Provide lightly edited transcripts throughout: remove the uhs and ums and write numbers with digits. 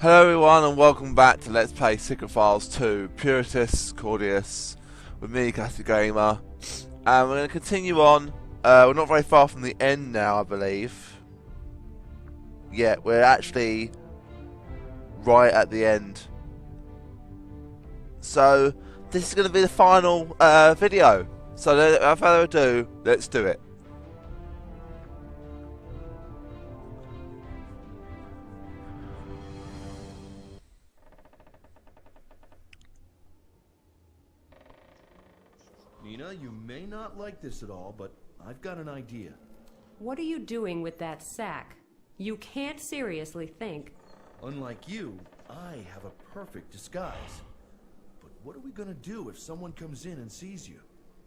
Hello everyone and welcome back to Let's Play Secret Files 2 Puritas Cordis with me, Classic Gamer. And we're going to continue on. We're not very far from the end now, I believe. Yeah, we're actually right at the end. So, this is going to be the final video. So, without further ado, let's do it. Nina, you may not like this at all, but I've got an idea. What are you doing with that sack? You can't seriously think. Unlike you, I have a perfect disguise. But what are we gonna do if someone comes in and sees you?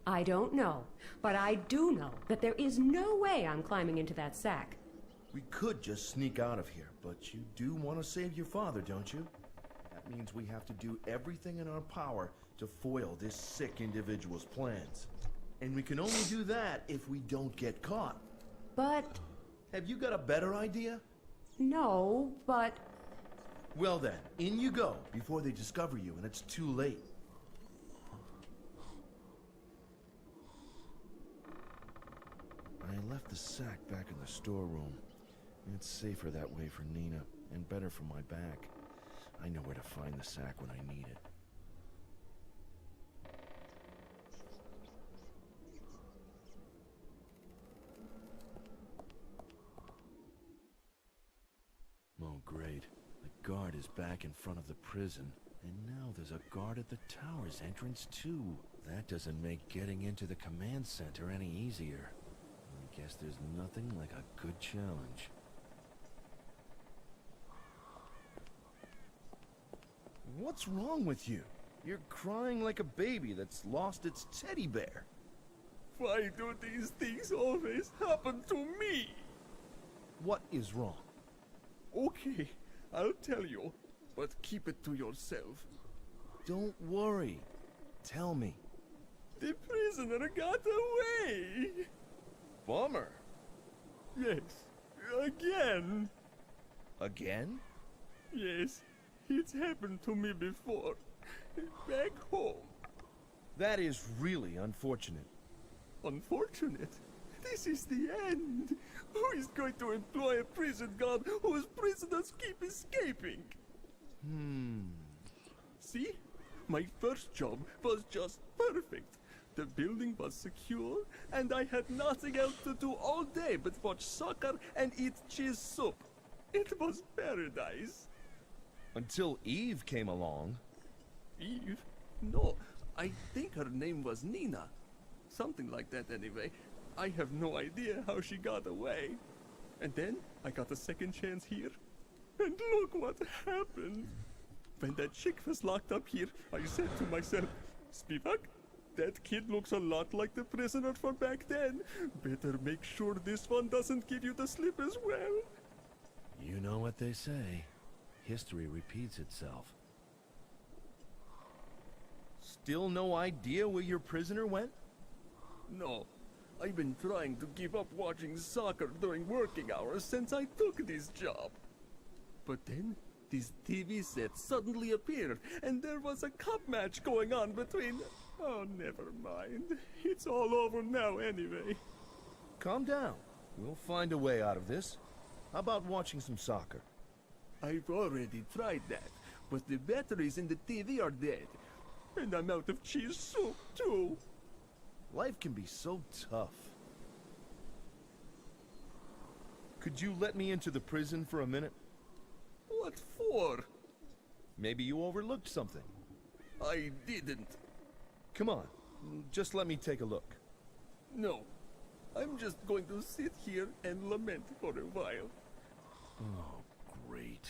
I don't know, but I do know that there is no way I'm climbing into that sack. We could just sneak out of here, but you do want to save your father, don't you? That means we have to do everything in our power to foil this sick individual's plans. And we can only do that if we don't get caught. But... Have you got a better idea? no, but... Well then, in you go, before they discover you and it's too late. I left the sack back in the storeroom. It's safer that way for Nina, and better for my back. I know where to find the sack when I need it. Oh, great. The guard is back in front of the prison. And now there's a guard at the tower's entrance, too. That doesn't make getting into the command center any easier. I guess there's nothing like a good challenge. What's wrong with you? You're crying like a baby that's lost its teddy bear. Why do these things always happen to me? What is wrong? Okay, I'll tell you, but keep it to yourself. Don't worry. Tell me. The prisoner got away! Bummer. Yes, again. Again? Yes, it's happened to me before. Back home. That is really unfortunate. Unfortunate. This is the end. Who is going to employ a prison guard whose prisoners keep escaping? See? My first job was just perfect. The building was secure, and I had nothing else to do all day but watch soccer and eat cheese soup. It was paradise. Until Eve came along. Eve? No, I think her name was Nina. Something like that anyway. I have no idea how she got away. And then I got a second chance here. And look what happened. When that chick was locked up here, I said to myself, Spivak, that kid looks a lot like the prisoner from back then. Better make sure this one doesn't give you the slip as well. You know what they say. History repeats itself. Still no idea where your prisoner went? No. I've been trying to give up watching soccer during working hours since I took this job. But then, this TV set suddenly appeared, and there was a cup match going on between... Oh, never mind. It's all over now anyway. Calm down. We'll find a way out of this. How about watching some soccer? I've already tried that, but the batteries in the TV are dead. And I'm out of cheese soup, too. Life can be so tough. Could you let me into the prison for a minute? What for? Maybe you overlooked something. I didn't. Come on, just let me take a look. No. I'm just going to sit here and lament for a while. Oh, great.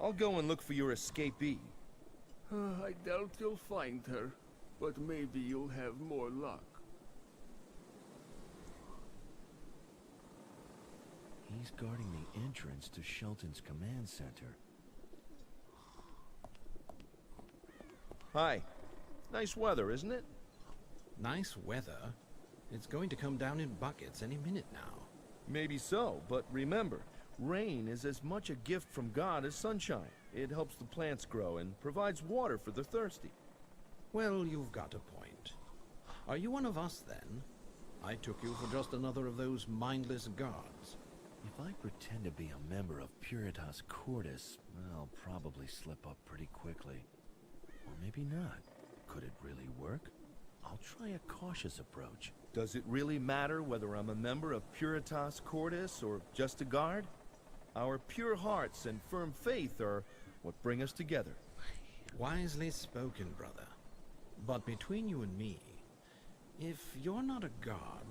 I'll go and look for your escapee. I doubt you'll find her, but maybe you'll have more luck. He's guarding the entrance to Shelton's command center. Hi. Nice weather, isn't it? Nice weather? It's going to come down in buckets any minute now. Maybe so, but remember, Rain is as much a gift from God as sunshine. It helps the plants grow and provides water for the thirsty. Well, you've got a point. Are you one of us, then? I took you for just another of those mindless guards. If I pretend to be a member of Puritas Cordis, I'll probably slip up pretty quickly. Or maybe not. Could it really work? I'll try a cautious approach. Does it really matter whether I'm a member of Puritas Cordis or just a guard? Our pure hearts and firm faith are what bring us together. Wisely spoken, brother. But between you and me, if you're not a guard,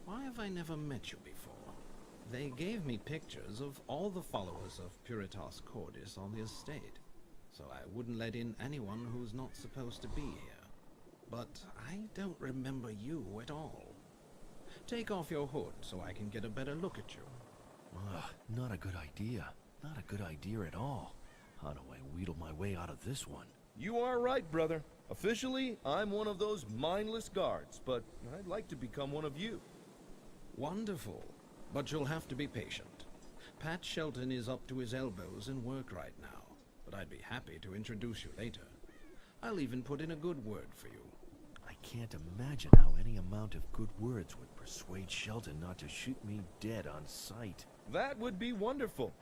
why have I never met you before? They gave me pictures of all the followers of Puritas Cordis on the estate, so I wouldn't let in anyone who's not supposed to be here. But I don't remember you at all. Take off your hood so I can get a better look at you. Not a good idea. Not a good idea at all. How do I wheedle my way out of this one? You are right, brother. Officially, I'm one of those mindless guards, but I'd like to become one of you. Wonderful. But you'll have to be patient. Pat Shelton is up to his elbows in work right now, but I'd be happy to introduce you later. I'll even put in a good word for you. I can't imagine how any amount of good words would persuade Shelton not to shoot me dead on sight. That would be wonderful.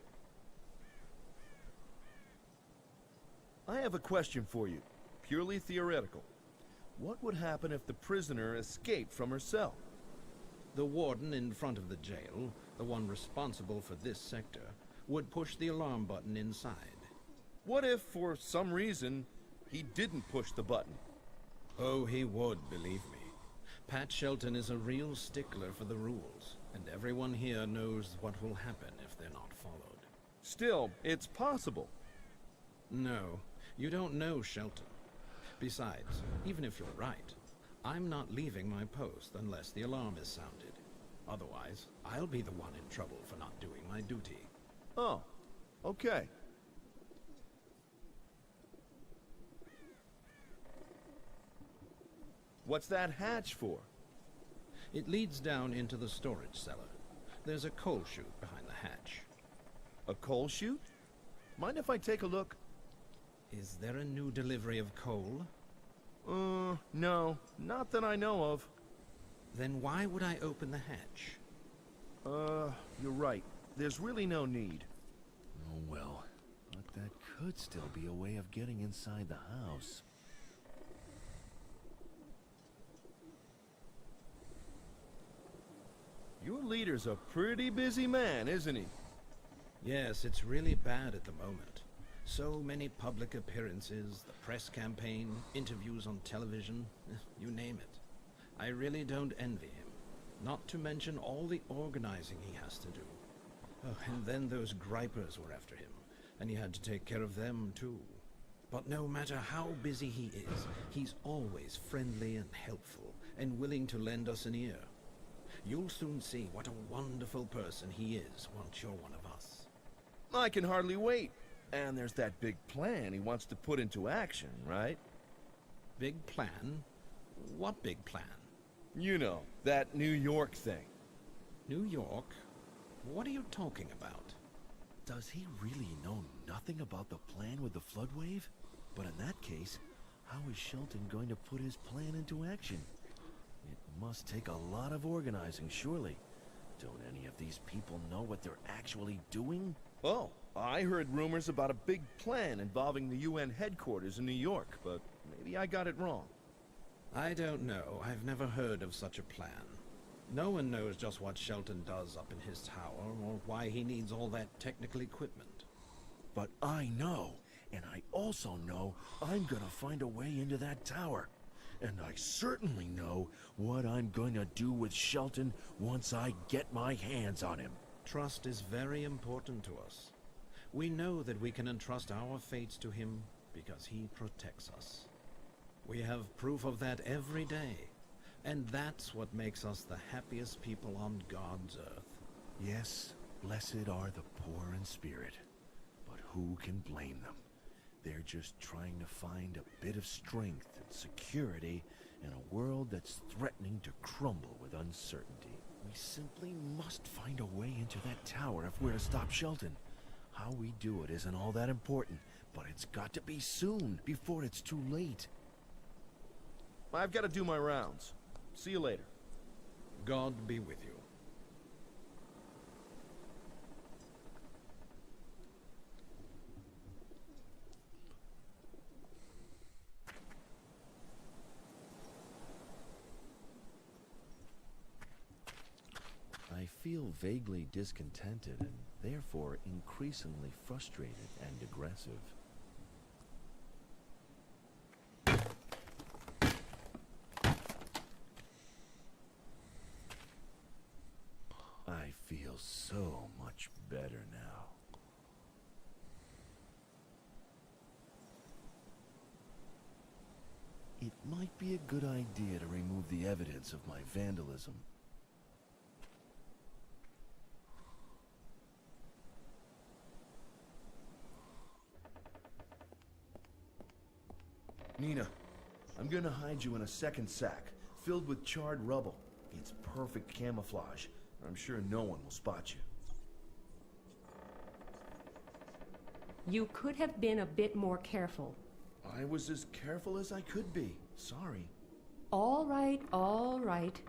I have a question for you, purely theoretical. What would happen if the prisoner escaped from her cell? The warden in front of the jail, the one responsible for this sector, would push the alarm button inside. What if, for some reason, he didn't push the button? Oh, he would, believe me. Pat Shelton is a real stickler for the rules, and everyone here knows what will happen if they're not followed. Still, it's possible. No, you don't know Shelton. Besides, even if you're right, I'm not leaving my post unless the alarm is sounded. Otherwise, I'll be the one in trouble for not doing my duty. Oh, okay. What's that hatch for? It leads down into the storage cellar. There's a coal chute behind the hatch. A coal chute? Mind if I take a look? Is there a new delivery of coal? No, not that I know of. Then why would I open the hatch? You're right. There's really no need. Oh well, but that could still be a way of getting inside the house. Your leader's a pretty busy man, isn't he? Yes, it's really bad at the moment. So many public appearances, the press campaign, interviews on television, you name it. I really don't envy him. Not to mention all the organizing he has to do. Oh, and then those gripers were after him, and he had to take care of them too. But no matter how busy he is, he's always friendly and helpful, and willing to lend us an ear. You'll soon see what a wonderful person he is once you're one of us. I can hardly wait. And there's that big plan he wants to put into action, right? Big plan? What big plan? You know, that New York thing. New York? What are you talking about? Does he really know nothing about the plan with the flood wave? But in that case, how is Shelton going to put his plan into action? It must take a lot of organizing, surely. Don't any of these people know what they're actually doing? Oh, I heard rumors about a big plan involving the UN headquarters in New York, but maybe I got it wrong. I don't know. I've never heard of such a plan. No one knows just what Shelton does up in his tower, or why he needs all that technical equipment. But I know, and I also know I'm gonna find a way into that tower. And I certainly know what I'm going to do with Shelton once I get my hands on him. Trust is very important to us. We know that we can entrust our fates to him because he protects us. We have proof of that every day, and that's what makes us the happiest people on God's earth. Yes, blessed are the poor in spirit, but who can blame them? They're just trying to find a bit of strength and security in a world that's threatening to crumble with uncertainty. We simply must find a way into that tower if we're to stop Shelton. How we do it isn't all that important, but it's got to be soon, before it's too late. I've got to do my rounds. See you later. God be with you. I feel vaguely discontented and therefore increasingly frustrated and aggressive. I feel so much better now. It might be a good idea to remove the evidence of my vandalism. Nina, I'm gonna hide you in a second sack, filled with charred rubble. It's perfect camouflage. I'm sure no one will spot you. You could have been a bit more careful. I was as careful as I could be. Sorry. All right, all right.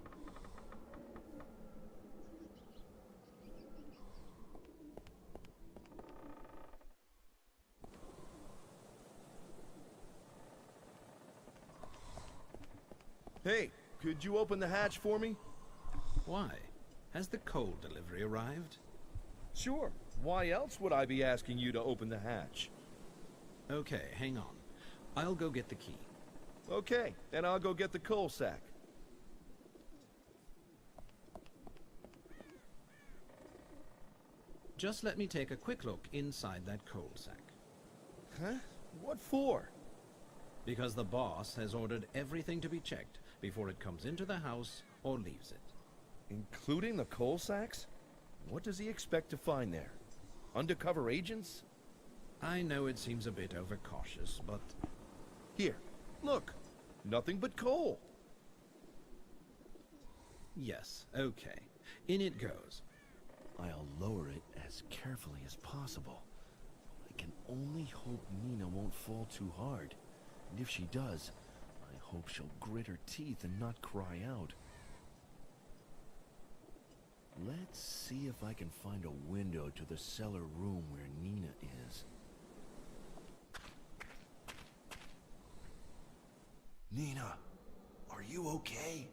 Hey, could you open the hatch for me? Why? Has the coal delivery arrived? Sure. Why else would I be asking you to open the hatch? Okay, hang on. I'll go get the key. Okay, and I'll go get the coal sack. Just let me take a quick look inside that coal sack. Huh? What for? Because the boss has ordered everything to be checked before it comes into the house or leaves it. Including the coal sacks? What does he expect to find there? Undercover agents? I know it seems a bit overcautious, but... Here, look. Nothing but coal. Yes, okay. In it goes. I'll lower it as carefully as possible. I can only hope Nina won't fall too hard. And if she does, I hope she'll grit her teeth and not cry out. Let's see if I can find a window to the cellar room where Nina is. Nina, are you okay?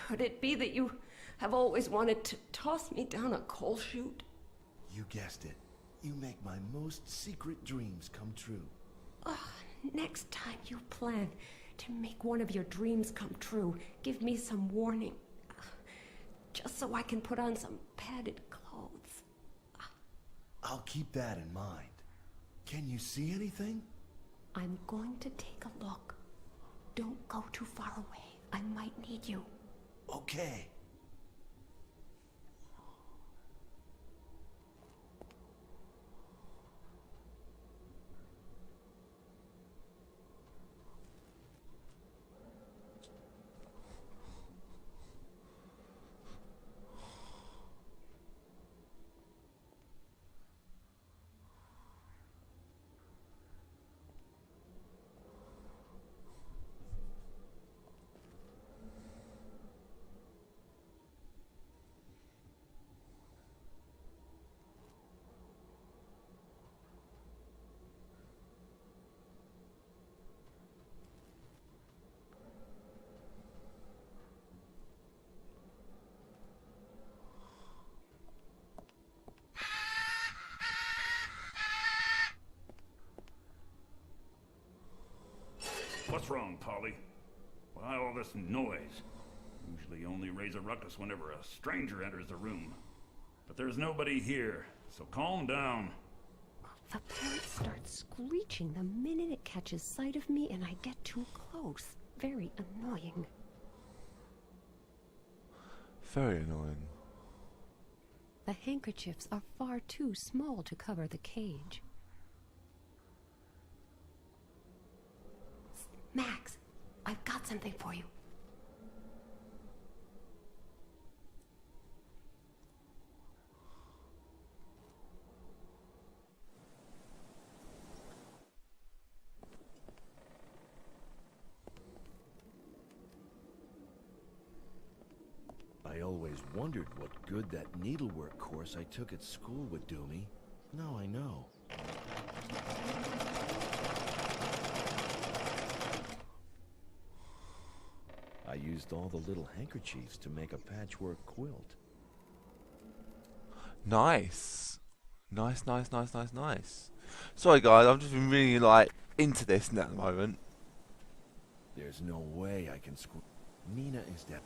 Could it be that you have always wanted to toss me down a coal chute? You guessed it. You make my most secret dreams come true. Next time you plan to make one of your dreams come true, give me some warning. Just so I can put on some padded clothes. I'll keep that in mind. Can you see anything? I'm going to take a look. Don't go too far away. I might need you. Okay. What's wrong, Polly? Why all this noise? Usually only raise a ruckus whenever a stranger enters the room. But there's nobody here, so calm down. The parrot starts screeching the minute it catches sight of me and I get too close. Very annoying. Very annoying. The handkerchiefs are far too small to cover the cage. Max, I've got something for you. I always wondered what good that needlework course I took at school would do me. Now I know. I used all the little handkerchiefs to make a patchwork quilt. Nice. Nice. Sorry guys, I've just been really like into this now at the moment. There's no way I can Nina is dead.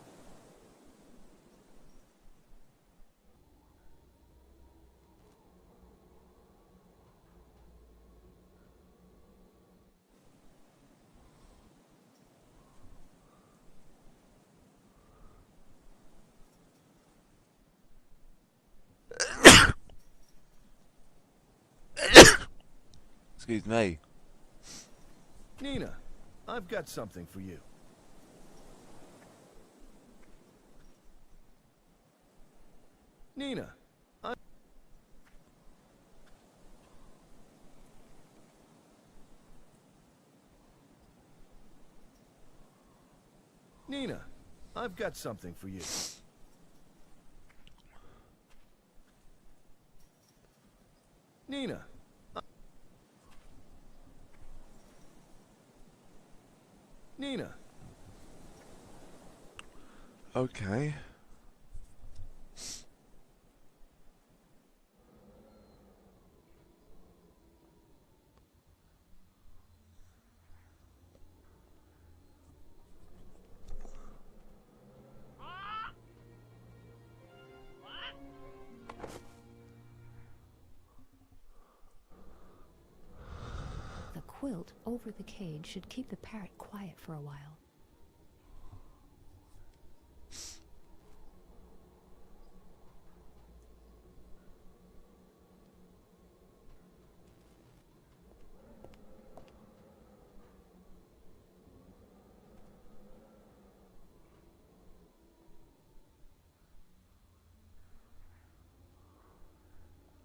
Excuse me. Nina, I've got something for you. Nina, Nina, I've got something for you. Nina. Nina. Okay. The quilt over the cage should keep the parrot quiet for a while.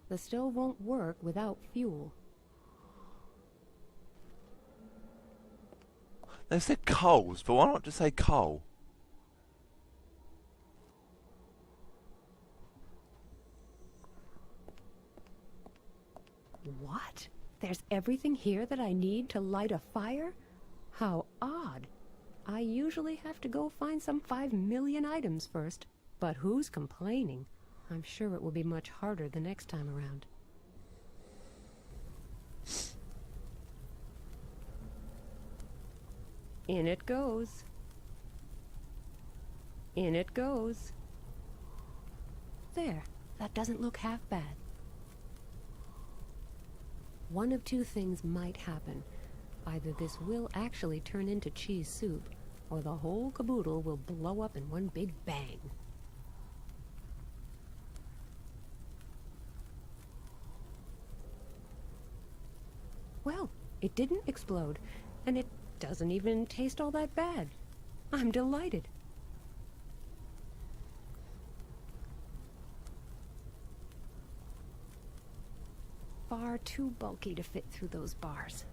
The stove won't work without fuel. They said coals, but why not just say coal? What? There's everything here that I need to light a fire? How odd. I usually have to go find some 5 million items first. But who's complaining? I'm sure it will be much harder the next time around. In it goes. In it goes. There, that doesn't look half bad. One of two things might happen. Either this will actually turn into cheese soup, or the whole caboodle will blow up in one big bang. Well, it didn't explode, and it doesn't even taste all that bad. I'm delighted. Far too bulky to fit through those bars.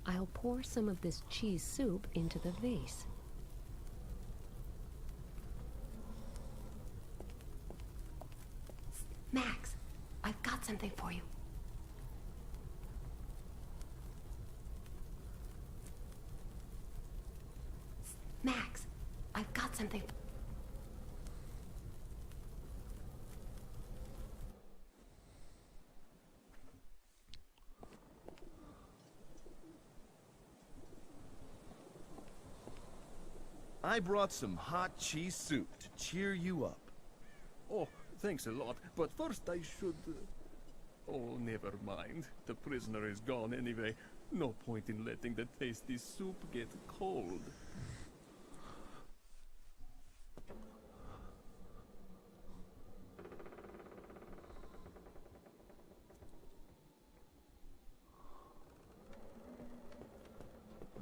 I'll pour some of this cheese soup into the vase. Max, I've got something for you. Max, I've got something. I brought some hot cheese soup to cheer you up. Oh, thanks a lot. But first I should... Oh, never mind. The prisoner is gone anyway. No point in letting the tasty soup get cold.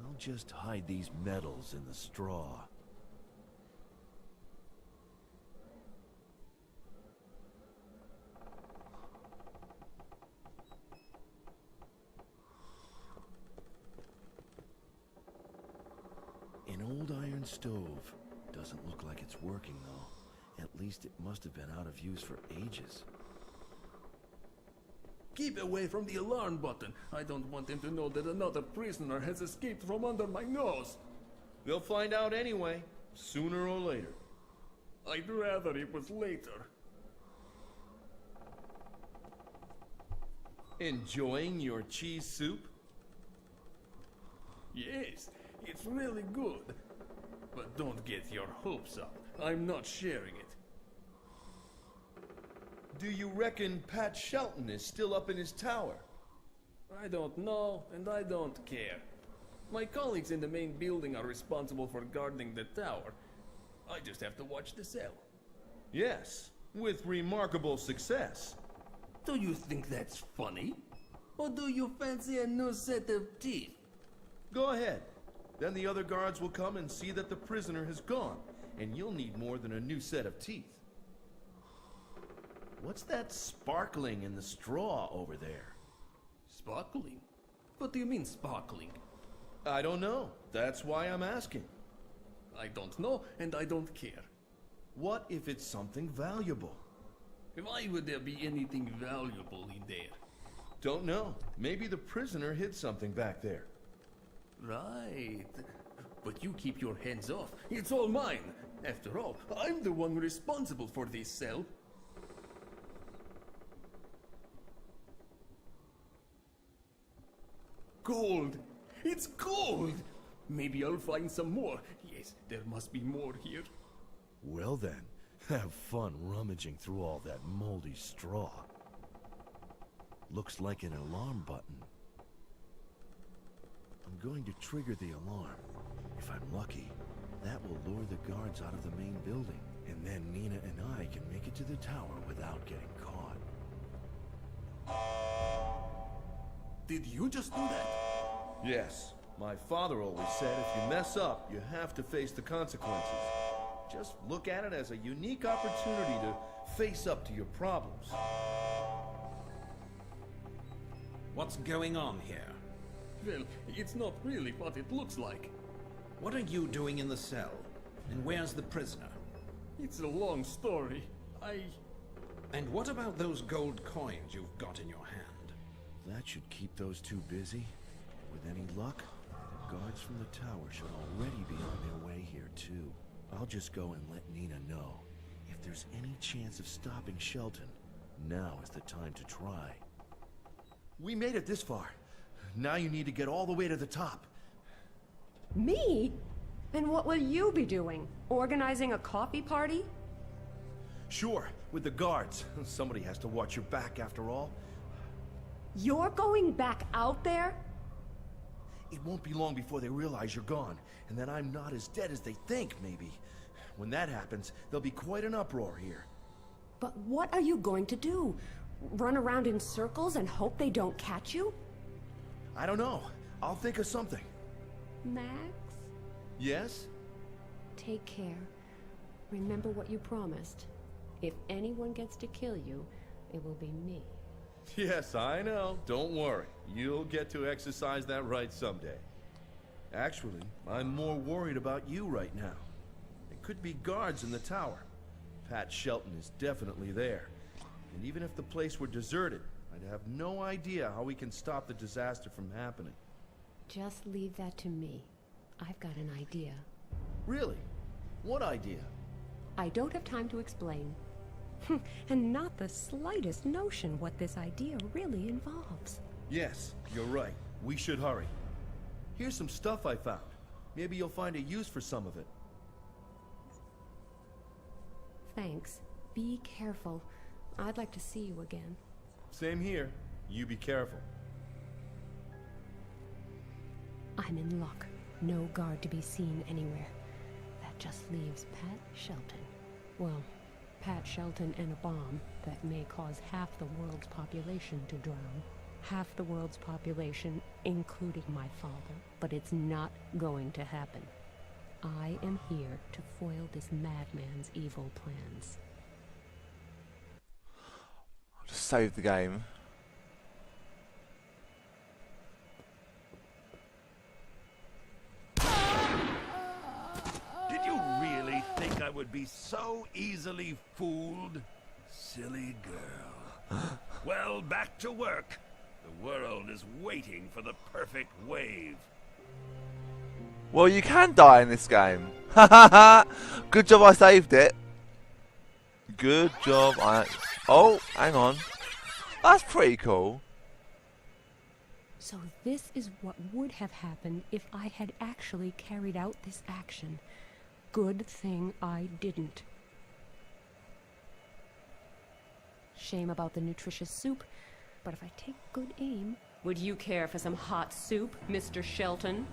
I'll just hide these medals in the straw. An old iron stove. Doesn't look like it's working, though. At least it must have been out of use for ages. Keep away from the alarm button. I don't want them to know that another prisoner has escaped from under my nose. They'll find out anyway, sooner or later. I'd rather it was later. Enjoying your cheese soup? Yes, it's really good. But don't get your hopes up. I'm not sharing it. Do you reckon Pat Shelton is still up in his tower? I don't know, and I don't care. My colleagues in the main building are responsible for guarding the tower. I just have to watch the cell. Yes, with remarkable success. Do you think that's funny? Or do you fancy a new set of teeth? Go ahead. Then the other guards will come and see that the prisoner has gone, and you'll need more than a new set of teeth. What's that sparkling in the straw over there? Sparkling? What do you mean sparkling? I don't know. That's why I'm asking. I don't know, and I don't care. What if it's something valuable? Why would there be anything valuable in there? Don't know. Maybe the prisoner hid something back there. Right. But you keep your hands off. It's all mine. After all, I'm the one responsible for this cell. Gold! It's gold! Maybe I'll find some more. Yes, there must be more here. Well then, have fun rummaging through all that moldy straw. Looks like an alarm button. I'm going to trigger the alarm. If I'm lucky, that will lure the guards out of the main building, and then Nina and I can make it to the tower without getting caught. Did you just do that? Yes. My father always said if you mess up, you have to face the consequences. Just look at it as a unique opportunity to face up to your problems. What's going on here? Well, it's not really what it looks like. What are you doing in the cell? And where's the prisoner? It's a long story. And what about those gold coins you've got in your hand? That should keep those two busy. With any luck, the guards from the tower should already be on their way here too. I'll just go and let Nina know. If there's any chance of stopping Shelton, now is the time to try. We made it this far. Now you need to get all the way to the top. Me? And what will you be doing? Organizing a coffee party? Sure, with the guards. Somebody has to watch your back after all. You're going back out there? It won't be long before they realize you're gone, and that I'm not as dead as they think, maybe. When that happens, there'll be quite an uproar here. But what are you going to do? Run around in circles and hope they don't catch you? I don't know. I'll think of something. Max? Yes? Take care. Remember what you promised. If anyone gets to kill you, it will be me. Yes, I know. Don't worry. You'll get to exercise that right someday. Actually, I'm more worried about you right now. There could be guards in the tower. Pat Shelton is definitely there. And even if the place were deserted, I'd have no idea how we can stop the disaster from happening. Just leave that to me. I've got an idea. Really? What idea? I don't have time to explain. And not the slightest notion what this idea really involves. Yes, you're right. We should hurry. Here's some stuff I found. Maybe you'll find a use for some of it. Thanks. Be careful. I'd like to see you again. Same here. You be careful. I'm in luck. No guard to be seen anywhere. That just leaves Pat Shelton. Well, Pat Shelton and a bomb that may cause half the world's population to drown. Half the world's population, including my father. But it's not going to happen. I am here to foil this madman's evil plans. I'll just save the game. Did you really think I would be so easily fooled? Silly girl. Well, back to work. The world is waiting for the perfect wave. Well, you can die in this game. Good job I saved it. Good job I... Oh, hang on. That's pretty cool. So this is what would have happened if I had actually carried out this action. Good thing I didn't. Shame about the nutritious soup, but if I take good aim... Would you care for some hot soup, Mr. Shelton?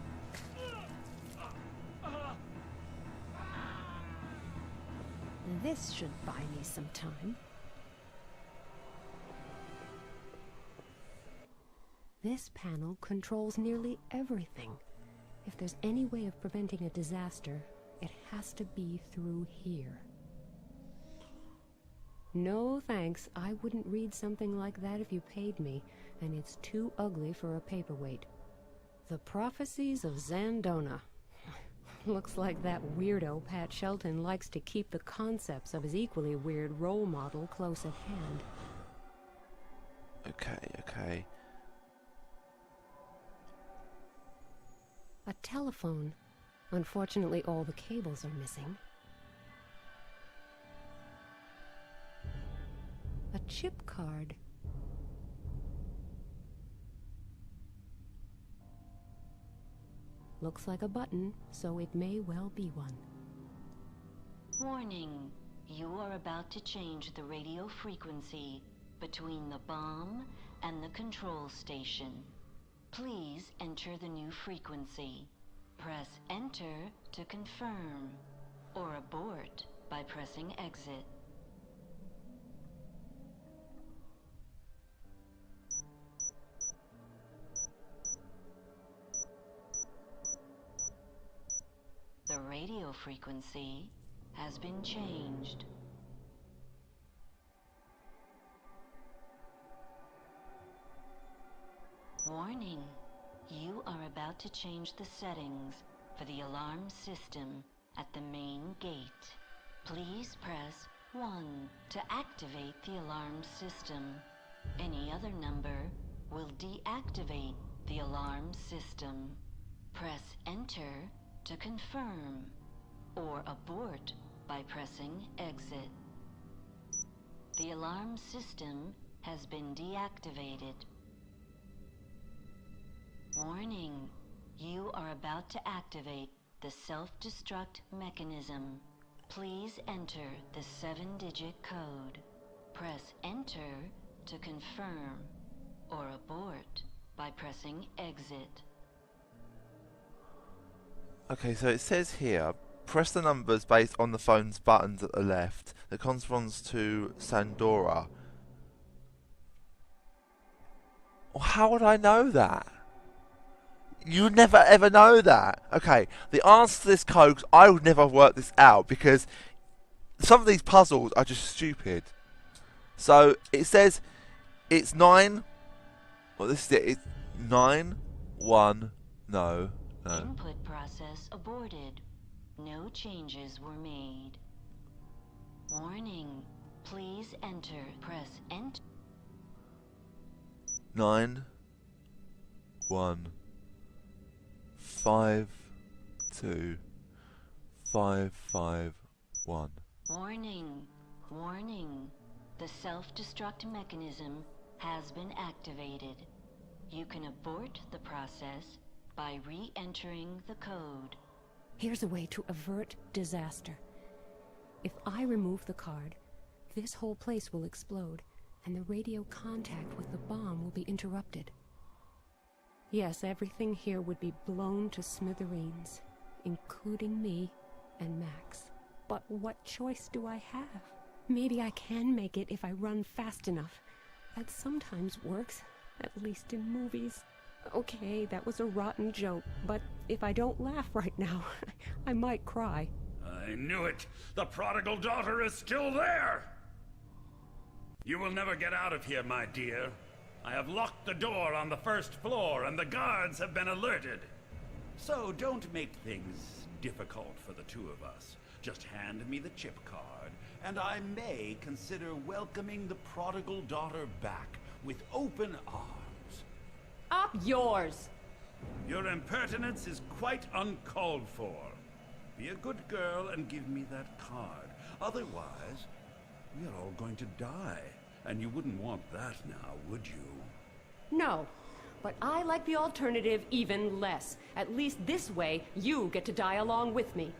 This should buy me some time. This panel controls nearly everything. If there's any way of preventing a disaster, it has to be through here. No thanks, I wouldn't read something like that if you paid me, and it's too ugly for a paperweight. The Prophecies of Zandona. Looks like that weirdo Pat Shelton likes to keep the concepts of his equally weird role model close at hand. Okay. A telephone. Unfortunately, all the cables are missing. A chip card. Looks like a button, so it may well be one. Warning. You are about to change the radio frequency between the bomb and the control station. Please enter the new frequency. Press enter to confirm, or abort by pressing exit. The radio frequency has been changed. Warning. You are about to change the settings for the alarm system at the main gate. Please press 1 to activate the alarm system. Any other number will deactivate the alarm system. Press enter to confirm, or abort by pressing exit. The alarm system has been deactivated. Warning. You are about to activate the self-destruct mechanism. Please enter the 7-digit code. Press enter to confirm, or abort by pressing exit. Okay, so it says here, press the numbers based on the phone's buttons at the left that corresponds to Sandora. Well, how would I know that? You'd never ever know that. Okay, the answer to this code, I would never work this out because some of these puzzles are just stupid. So it says it's 9. Well, this is it. It's 9, 1, no. Input process aborted. No changes were made. Warning. Please enter. Press enter. 9, 1, 5, 2, 5, 5, 1. Warning. Warning. The self-destruct mechanism has been activated. You can abort the process by re-entering the code. Here's a way to avert disaster. If I remove the card, this whole place will explode, and the radio contact with the bomb will be interrupted. Yes, everything here would be blown to smithereens, including me and Max. But what choice do I have? Maybe I can make it if I run fast enough. That sometimes works, at least in movies. Okay, that was a rotten joke, but if I don't laugh right now, I might cry. I knew it! The prodigal daughter is still there! You will never get out of here, my dear. I have locked the door on the first floor, and the guards have been alerted. So don't make things difficult for the two of us. Just hand me the chip card, and I may consider welcoming the prodigal daughter back with open arms. Up yours! Your impertinence is quite uncalled for. Be a good girl and give me that card. Otherwise, we are all going to die. And you wouldn't want that now, would you? No, but I like the alternative even less. At least this way, you get to die along with me.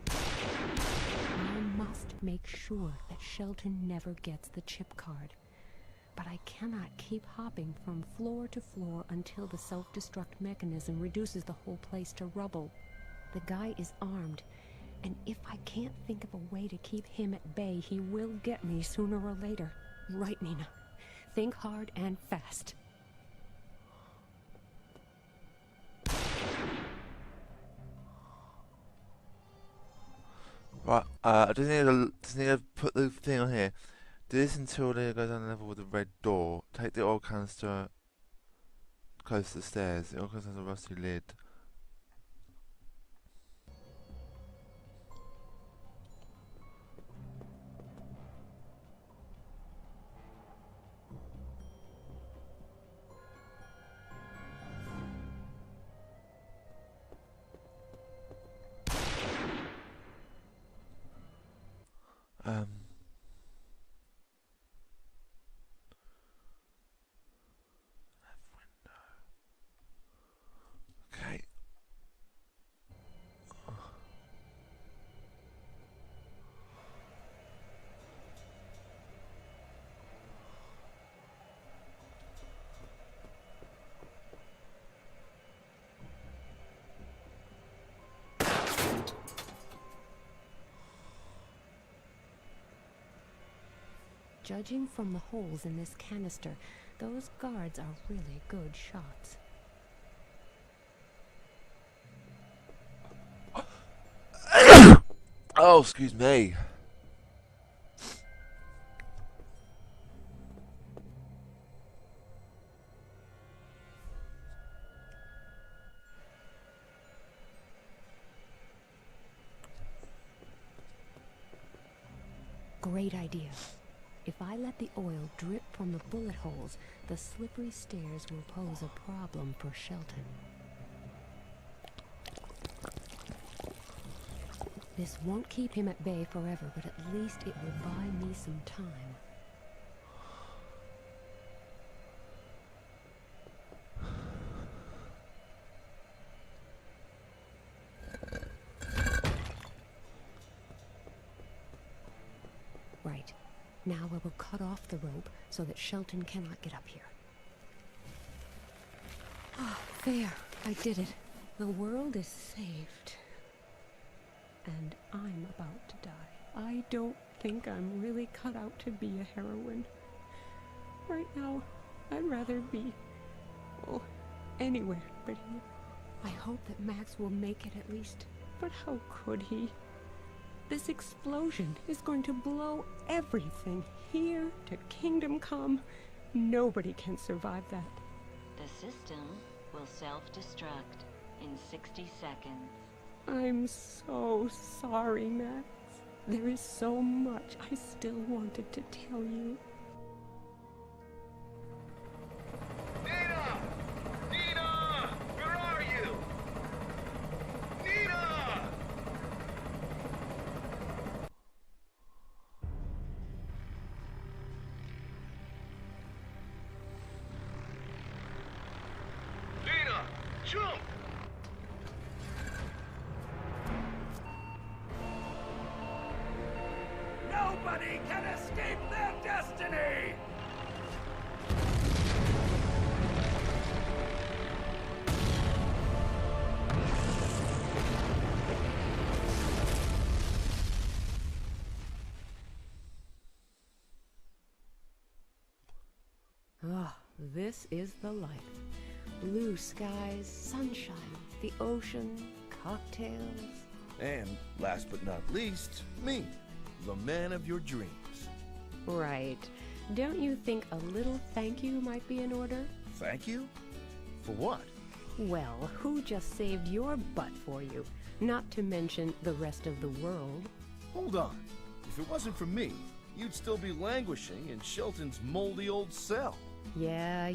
I must make sure that Shelton never gets the chip card. But I cannot keep hopping from floor to floor until the self-destruct mechanism reduces the whole place to rubble. The guy is armed, and if I can't think of a way to keep him at bay, he will get me sooner or later. Right, Nina? Think hard and fast. Right, I just need to put the thing on here. Do this until they go down the level with the red door. Take the oil canister close to the stairs. The oil canister has a rusty lid. Okay. Judging from the holes in this canister, those guards are really good shots. Oh, excuse me. Great idea. If I let the oil drip from the bullet holes, the slippery stairs will pose a problem for Shelton. This won't keep him at bay forever, but at least it will buy me some time. Right. Now I will cut off the rope so that Shelton cannot get up here. Ah, there. I did it. The world is saved. And I'm about to die. I don't think I'm really cut out to be a heroine. Right now, I'd rather be, anywhere but here. I hope that Max will make it at least. But how could he? This explosion is going to blow everything here to Kingdom Come. Nobody can survive that. The system will self-destruct in 60 seconds. I'm so sorry, Max. There is so much I still wanted to tell you. Nina! Nina! Where are you? Nina! Nina! Jump! Nobody can escape their destiny! Ah, this is the life. Blue skies, sunshine, the ocean, cocktails. And, last but not least, me, the man of your dreams. Right. Don't you think a little thank you might be in order? Thank you? For what? Well, who just saved your butt for you? Not to mention the rest of the world. Hold on. If it wasn't for me, you'd still be languishing in Shelton's moldy old cell. Yeah.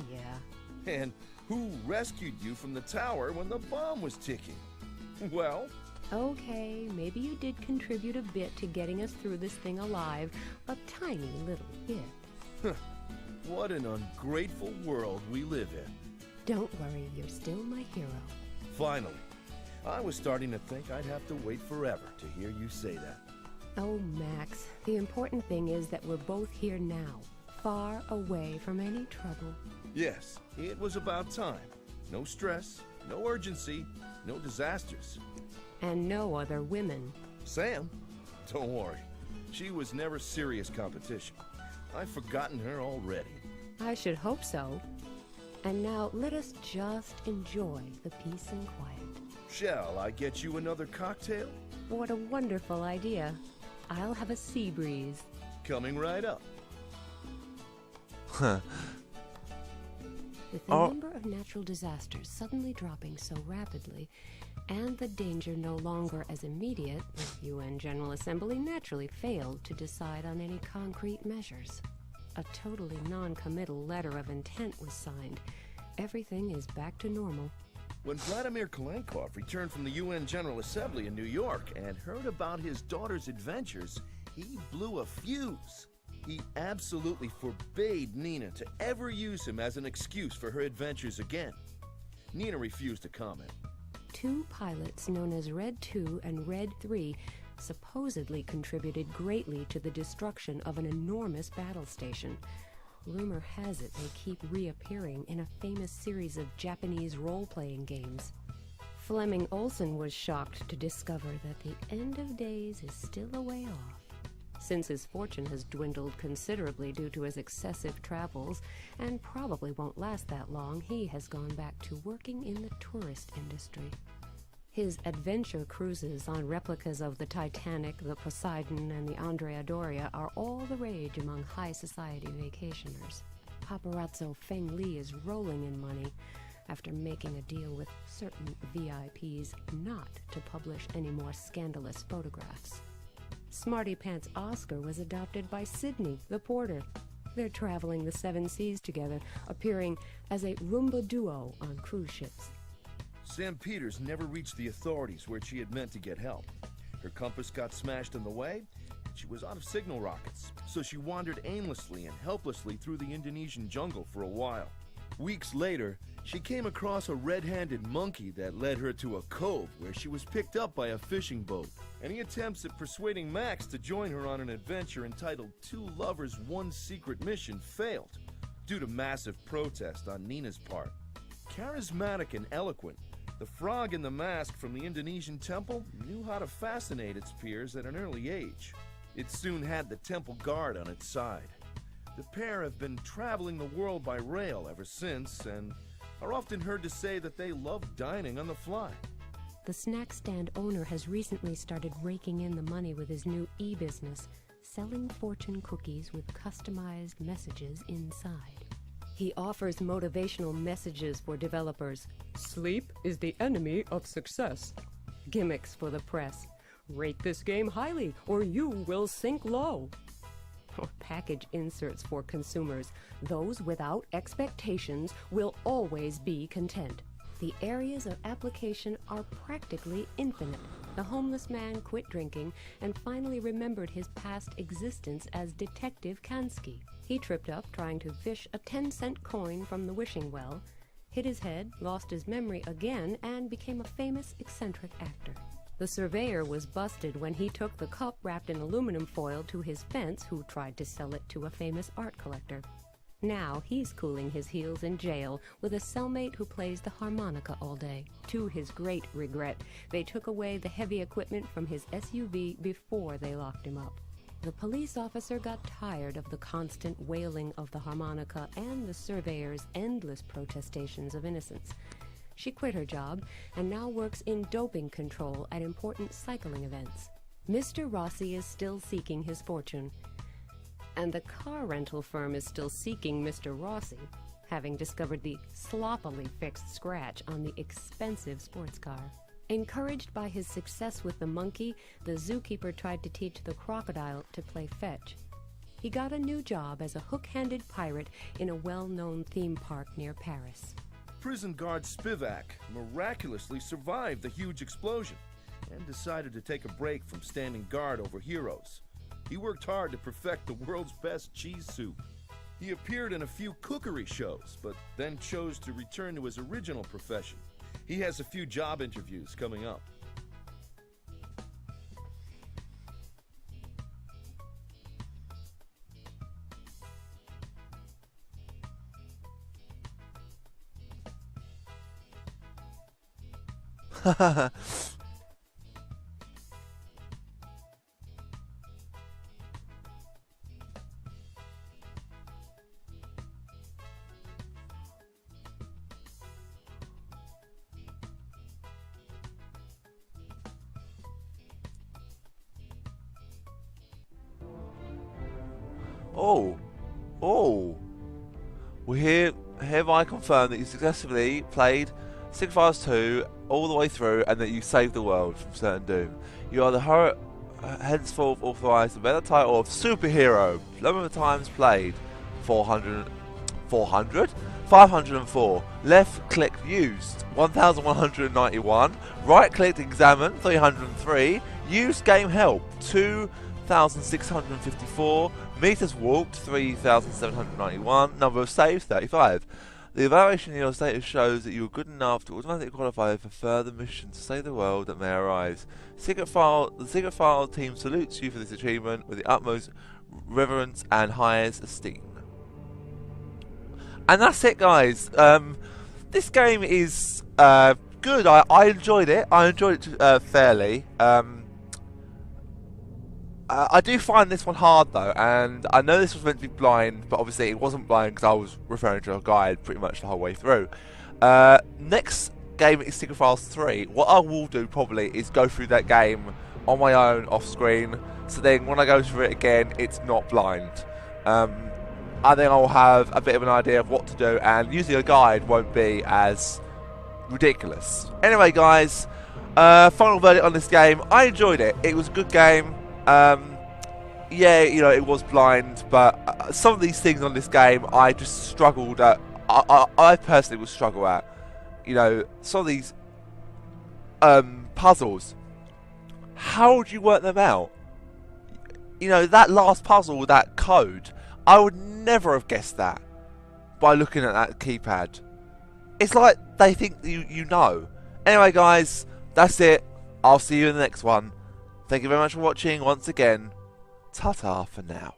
And who rescued you from the tower when the bomb was ticking? Well? Okay, maybe you did contribute a bit to getting us through this thing alive. A tiny little bit. What an ungrateful world we live in. Don't worry, you're still my hero. Finally. I was starting to think I'd have to wait forever to hear you say that. Oh, Max, the important thing is that we're both here now, far away from any trouble. Yes, it was about time. No stress, no urgency, no disasters. And no other women. Sam? Don't worry. She was never serious competition. I've forgotten her already. I should hope so. And now let us just enjoy the peace and quiet. Shall I get you another cocktail? What a wonderful idea. I'll have a sea breeze. Coming right up. With the number of natural disasters suddenly dropping so rapidly, and the danger no longer as immediate, the UN General Assembly naturally failed to decide on any concrete measures. A totally non-committal letter of intent was signed. Everything is back to normal. When Vladimir Kalenkov returned from the UN General Assembly in New York and heard about his daughter's adventures, he blew a fuse. He absolutely forbade Nina to ever use him as an excuse for her adventures again. Nina refused to comment. 2 pilots known as Red 2 and Red 3 supposedly contributed greatly to the destruction of an enormous battle station. Rumor has it they keep reappearing in a famous series of Japanese role-playing games. Fleming Olsen was shocked to discover that the end of days is still a way off. Since his fortune has dwindled considerably due to his excessive travels, and probably won't last that long, he has gone back to working in the tourist industry. His adventure cruises on replicas of the Titanic, the Poseidon, and the Andrea Doria are all the rage among high society vacationers. Paparazzo Feng Li is rolling in money after making a deal with certain VIPs not to publish any more scandalous photographs. Smarty Pants Oscar was adopted by Sydney, the porter. They're traveling the 7 seas together, appearing as a Roomba duo on cruise ships. Sam Peters never reached the authorities where she had meant to get help. Her compass got smashed on the way, and she was out of signal rockets, so she wandered aimlessly and helplessly through the Indonesian jungle for a while. Weeks later, she came across a red-handed monkey that led her to a cove where she was picked up by a fishing boat. Any attempts at persuading Max to join her on an adventure entitled 2 Lovers, 1 Secret Mission failed, due to massive protest on Nina's part. Charismatic and eloquent, the frog in the mask from the Indonesian temple knew how to fascinate its peers at an early age. It soon had the temple guard on its side. The pair have been traveling the world by rail ever since, and are often heard to say that they love dining on the fly. The snack stand owner has recently started raking in the money with his new e-business, selling fortune cookies with customized messages inside. He offers motivational messages for developers. Sleep is the enemy of success. Gimmicks for the press. Rate this game highly or you will sink low. Or package inserts for consumers. Those without expectations will always be content. The areas of application are practically infinite. The homeless man quit drinking and finally remembered his past existence as Detective Kansky. He tripped up trying to fish a 10-cent coin from the wishing well, hit his head, lost his memory again, and became a famous eccentric actor. The surveyor was busted when he took the cup wrapped in aluminum foil to his fence, who tried to sell it to a famous art collector. Now he's cooling his heels in jail with a cellmate who plays the harmonica all day. To his great regret, they took away the heavy equipment from his SUV before they locked him up. The police officer got tired of the constant wailing of the harmonica and the surveyor's endless protestations of innocence. She quit her job and now works in doping control at important cycling events. Mr. Rossi is still seeking his fortune, and the car rental firm is still seeking Mr. Rossi, having discovered the sloppily fixed scratch on the expensive sports car. Encouraged by his success with the monkey, the zookeeper tried to teach the crocodile to play fetch. He got a new job as a hook-handed pirate in a well-known theme park near Paris. Prison guard Spivak miraculously survived the huge explosion and decided to take a break from standing guard over heroes. He worked hard to perfect the world's best cheese soup. He appeared in a few cookery shows, but then chose to return to his original profession. He has a few job interviews coming up. Oh. We hereby confirm that you successfully played Sigma Files 2 all the way through and that you saved the world from certain doom. You are the henceforth authorized to bear the title of superhero. Number of times played 504. Left click used 1191. Right click examine 303. Used game help 2654. Meters walked 3,791. Number of saves 35. The evaluation of your status shows that you are good enough to automatically qualify for further missions to save the world that may arise. The Secret File team salutes you for this achievement with the utmost reverence and highest esteem. And that's it, guys. This game is good. I enjoyed it. I enjoyed it fairly. I do find this one hard though, and I know this was meant to be blind, but obviously it wasn't blind because I was referring to a guide pretty much the whole way through. Next game is Sigma Files 3. What I will do probably is go through that game on my own off screen, so then when I go through it again it's not blind. I think I'll have a bit of an idea of what to do, and using a guide won't be as ridiculous. Anyway guys, final verdict on this game. I enjoyed it. It was a good game. Yeah, you know, it was blind, but some of these things on this game I just struggled at. I personally would struggle at. You know, some of these puzzles. How would you work them out? You know, that last puzzle, that code, I would never have guessed that by looking at that keypad. It's like they think you know. Anyway guys, that's it. I'll see you in the next one. Thank you very much for watching once again. Ta-ta for now.